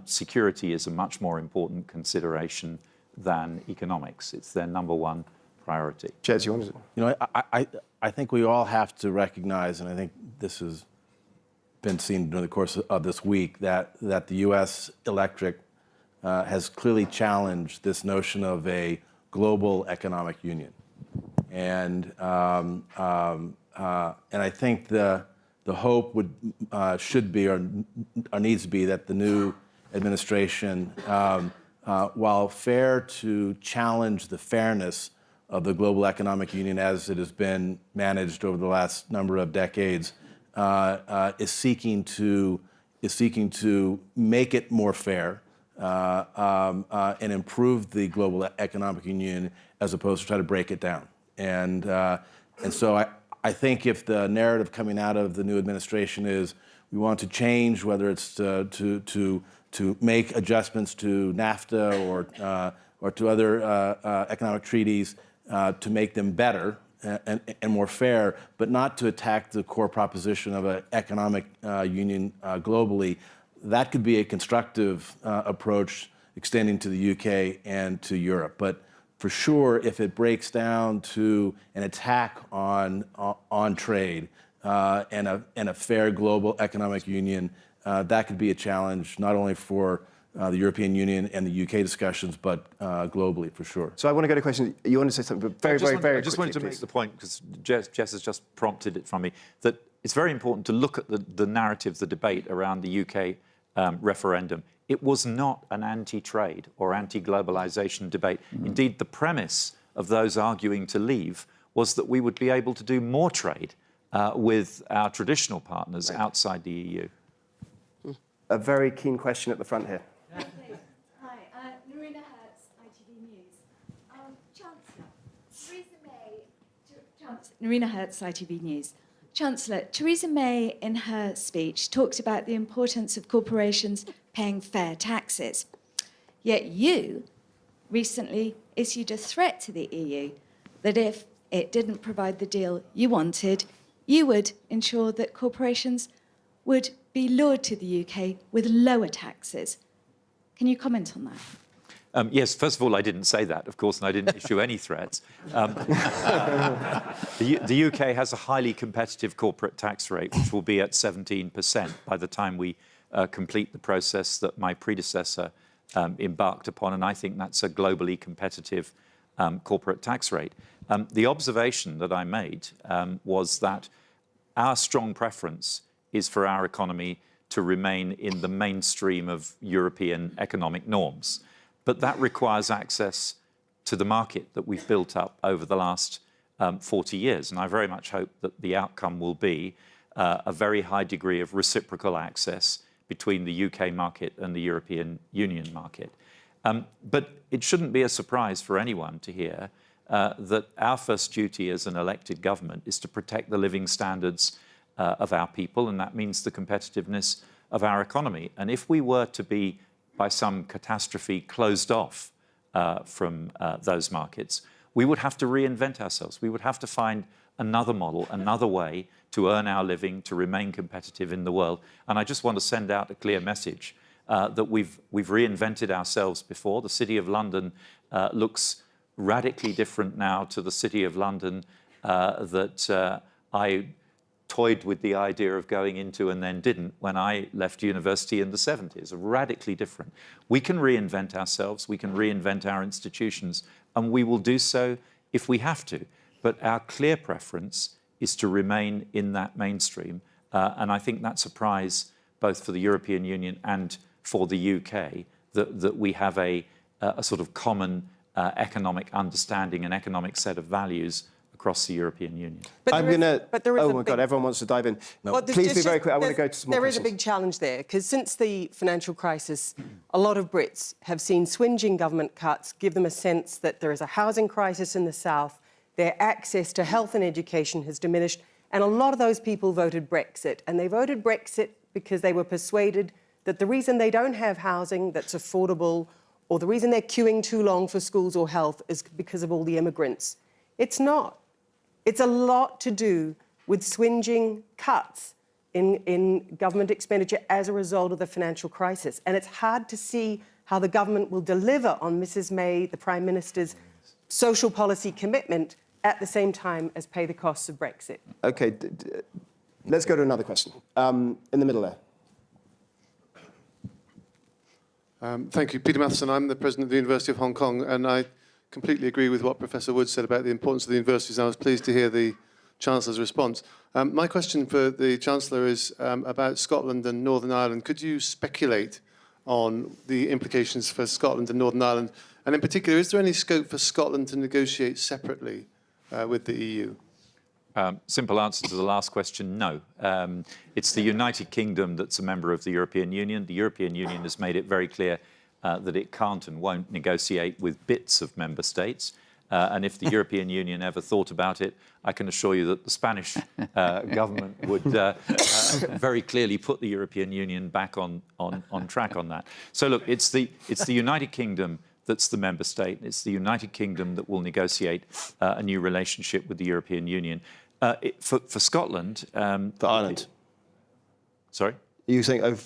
security is a much more important consideration than economics. It's their number one priority. Jez, you wanted to... I think we all have to recognize, and I think this has been seen during the course of this week, that the U.S. electorate has clearly challenged this notion of a global economic union, and I think the hope should be or needs to be that the new administration, while fair to challenge the fairness of the global economic union as it has been managed over the last number of decades, is seeking to make it more fair and improve the global economic union as opposed to try to break it down. And so I think if the narrative coming out of the new administration is we want to change, whether it's to make adjustments to NAFTA or to other economic treaties to make them better and more fair, but not to attack the core proposition of an economic union globally, that could be a constructive approach extending to the UK and to Europe. But for sure, if it breaks down to an attack on trade and a fair global economic union, that could be a challenge not only for the European Union and the UK discussions, but globally for sure. So I want to go to questions. You want to say something, but very I just wanted to make the point, because Jez has just prompted it from me, that it's very important to look at the narrative, the debate around the UK referendum. It was not an anti-trade or anti-globalisation debate. Indeed, the premise of those arguing to leave was that we would be able to do more trade with our traditional partners outside the EU. A very keen question at the front here. Hi, Nerina Hertz, ITV News. Nerina Hertz, ITV News. Chancellor, Theresa May in her speech talked about the importance of corporations paying fair taxes. Yet you recently issued a threat to the EU that if it didn't provide the deal you wanted, you would ensure that corporations would be lured to the UK with lower taxes. Can you comment on that? Yes, first of all, I didn't say that, of course, and I didn't issue any threats. The UK has a highly competitive corporate tax rate, which will be at 17% by the time we complete the process that my predecessor embarked upon, and I think that's a globally competitive corporate tax rate. The observation that I made was that our strong preference is for our economy to remain in the mainstream of European economic norms. But that requires access to the market that we've built up over the last 40 years. And I very much hope that the outcome will be a very high degree of reciprocal access between the UK market and the European Union market. But it shouldn't be a surprise for anyone to hear that our first duty as an elected government is to protect the living standards of our people, and that means the competitiveness of our economy. And if we were to be, by some catastrophe, closed off from those markets, we would have to reinvent ourselves. We would have to find another model, another way to earn our living, to remain competitive in the world. And I just want to send out a clear message that we've reinvented ourselves before. The City of London looks radically different now to the City of London that I toyed with the idea of going into and then didn't when I left university in the 70s. Radically different. We can reinvent ourselves, we can reinvent our institutions, and we will do so if we have to. But our clear preference is to remain in that mainstream. And I think that's a prize both for the European Union and for the UK, that we have a sort of common economic understanding and economic set of values across the European Union. I'm going to... Oh, my God, everyone wants to dive in. Well, Please be very quick. I want to go to some more There is a questions. big challenge there, because since the financial crisis, a lot of Brits have seen swinging government cuts give them a sense that there is a housing crisis in the south, their access to health and education has diminished, and a lot of those people voted Brexit. And they voted Brexit because they were persuaded that the reason they don't have housing that's affordable, or the reason they're queuing too long for schools or health, is because of all the immigrants. It's not. It's a lot to do with swinging cuts in government expenditure as a result of the financial crisis. And it's hard to see how the government will deliver on Mrs May, the Prime Minister's social policy commitment, at the same time as pay the costs of Brexit. OK, let's go to another question. In the middle there. Thank you. Peter Matheson. I'm the president of the University of Hong Kong, and I completely agree with what Professor Wood said about the importance of the universities. I was pleased to hear the Chancellor's response. My question for the Chancellor is about Scotland and Northern Ireland. Could you speculate on the implications for Scotland and Northern Ireland? And in particular, is there any scope for Scotland to negotiate separately with the EU? Simple answer to the last question, no. It's the United Kingdom that's a member of the European Union. The European Union has made it very clear that it can't and won't negotiate with bits of member states. And if the European Union ever thought about it, I can assure you that the Spanish government would very clearly put the European Union back on track on that. So look, it's the United Kingdom that's the member state. It's the United Kingdom that will negotiate a new relationship with the European Union. For Scotland... For Ireland. Sorry? Are you saying...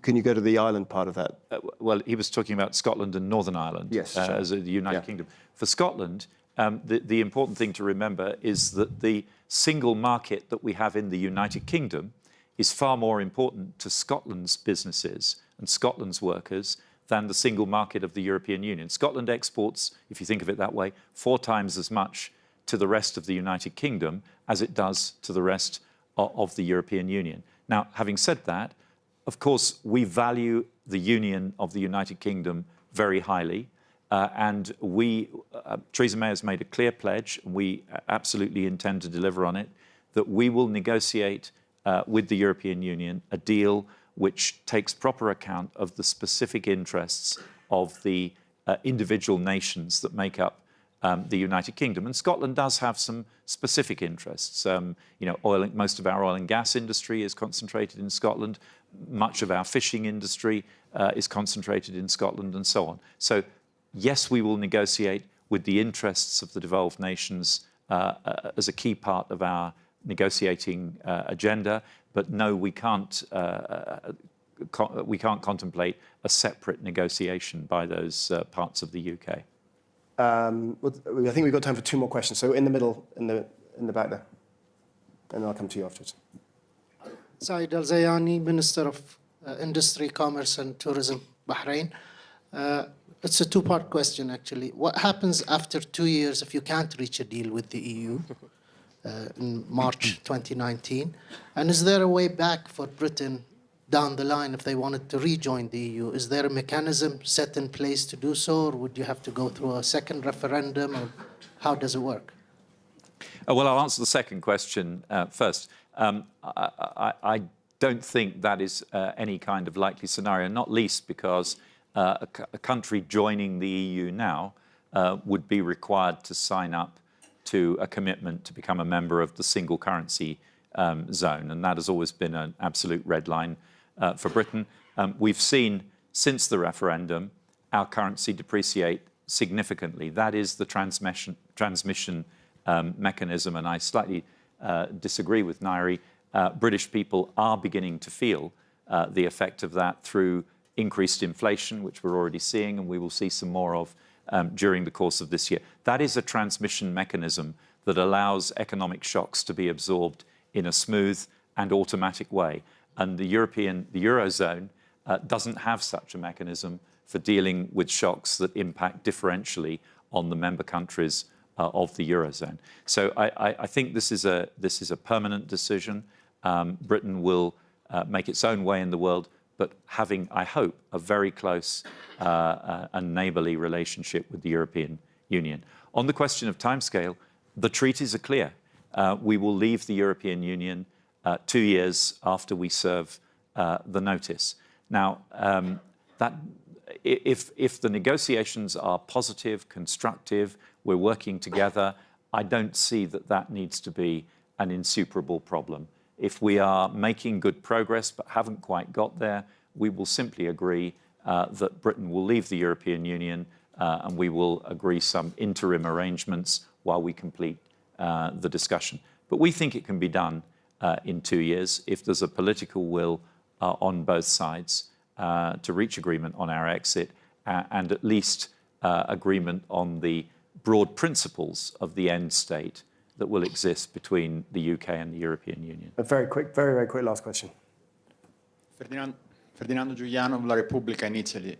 Can you go to the island part of that? Well, he was talking about Scotland and Northern Ireland yes, sure. as the United Kingdom. For Scotland, the important thing to remember is that the single market that we have in the United Kingdom is far more important to Scotland's businesses and Scotland's workers than the single market of the European Union. Scotland exports, if you think of it that way, 4 times as much to the rest of the United Kingdom as it does to the rest of the European Union. Now, having said that, of course, we value the union of the United Kingdom very highly, and Theresa May has made a clear pledge, and we absolutely intend to deliver on it, that we will negotiate with the European Union a deal which takes proper account of the specific interests of the individual nations that make up the United Kingdom. And Scotland does have some specific interests. Most of our oil and gas industry is concentrated in Scotland. Much of our fishing industry is concentrated in Scotland, and so on. So, yes, we will negotiate with the interests of the devolved nations as a key part of our negotiating agenda. But no, we can't contemplate a separate negotiation by those parts of the UK. Well, I think we've got time for 2 more questions. So in the middle, in the back there. And I'll come to you afterwards. Saeed Al-Zayani, Minister of Industry, Commerce and Tourism, Bahrain. It's a 2-part question, actually. What happens after 2 years if you can't reach a deal with the EU in March 2019? And is there a way back for Britain down the line if they wanted to rejoin the EU? Is there a mechanism set in place to do so, or would you have to go through a second referendum, or how does it work? Well, I'll answer the second question first. I don't think that is any kind of likely scenario, not least because a country joining the EU now would be required to sign up to a commitment to become a member of the single currency zone, and that has always been an absolute red line for Britain. We've seen since the referendum our currency depreciate significantly. That is the transmission mechanism, and I slightly disagree with Nairi. British people are beginning to feel the effect of that through increased inflation, which we're already seeing, and we will see some more of during the course of this year. That is a transmission mechanism that allows economic shocks to be absorbed in a smooth and automatic way. And the Eurozone doesn't have such a mechanism for dealing with shocks that impact differentially on the member countries of the Eurozone. So I think this is a permanent decision. Britain will make its own way in the world, but having, I hope, a very close and neighbourly relationship with the European Union. On the question of timescale, the treaties are clear. We will leave the European Union 2 years after we serve the notice. Now, if the negotiations are positive, constructive, we're working together, I don't see that needs to be an insuperable problem. If we are making good progress but haven't quite got there, we will simply agree that Britain will leave the European Union and we will agree some interim arrangements while we complete the discussion. But we think it can be done in 2 years if there's a political will on both sides to reach agreement on our exit and at least agreement on the broad principles of the end state that will exist between the UK and the European Union. A very quick, very quick last question. Ferdinando Giuliano of La Repubblica in Italy.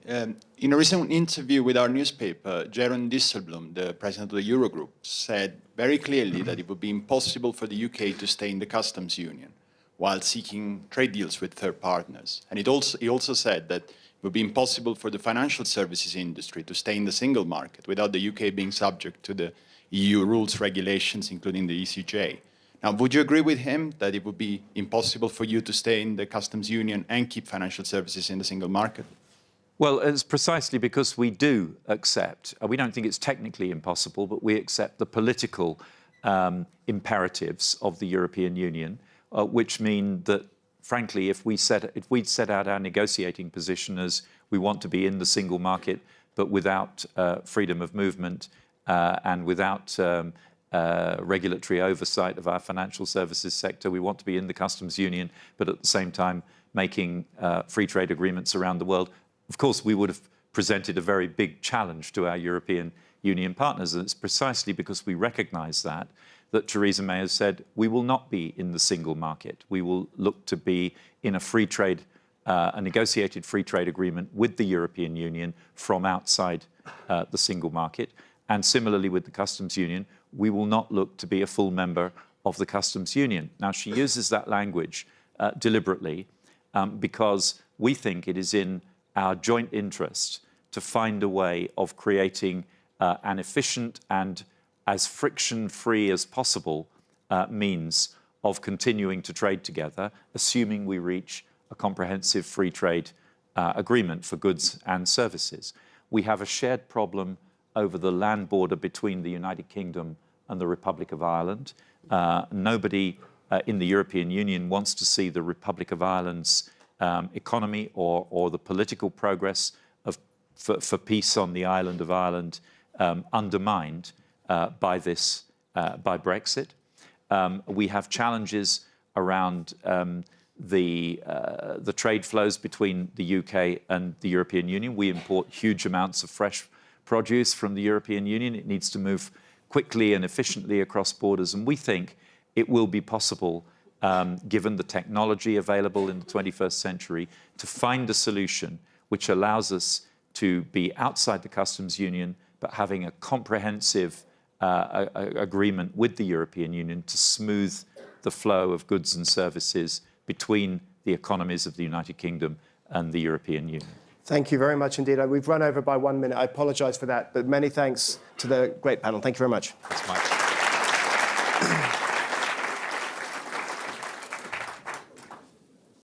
In a recent interview with our newspaper, Jeroen Dijsselbloem, the president of the Eurogroup, said very clearly that it would be impossible for the UK to stay in the customs union while seeking trade deals with third partners. And he also said that it would be impossible for the financial services industry to stay in the single market without the UK being subject to the EU rules, regulations, including the ECJ. Now, would you agree with him that it would be impossible for you to stay in the customs union and keep financial services in the single market? Well, it's precisely because we do accept, we don't think it's technically impossible, but we accept the political imperatives of the European Union, which mean that, frankly, if we'd set out our negotiating position as we want to be in the single market, but without freedom of movement and without regulatory oversight of our financial services sector. We want to be in the customs union, but at the same time making free trade agreements around the world. Of course, we would have presented a very big challenge to our European Union partners, and it's precisely because we recognise that Theresa May has said we will not be in the single market. We will look to be in a free trade, a negotiated free trade agreement with the European Union from outside the single market. And similarly with the customs union, we will not look to be a full member of the customs union. Now, she uses that language deliberately because we think it is in our joint interest to find a way of creating an efficient and as friction-free as possible means of continuing to trade together, assuming we reach a comprehensive free trade agreement for goods and services. We have a shared problem over the land border between the United Kingdom and the Republic of Ireland. Nobody in the European Union wants to see the Republic of Ireland's economy or the political progress for peace on the island of Ireland undermined by Brexit. We have challenges around the trade flows between the UK and the European Union. We import huge amounts of fresh produce from the European Union. It needs to move quickly and efficiently across borders. And we think it will be possible, given the technology available in the 21st century, to find a solution which allows us to be outside the customs union, but having a comprehensive agreement with the European Union to smooth the flow of goods and services between the economies of the United Kingdom and the European Union. Thank you very much indeed. We've run over by 1 minute. I apologise for that, but many thanks to the great panel. Thank you very much. That's my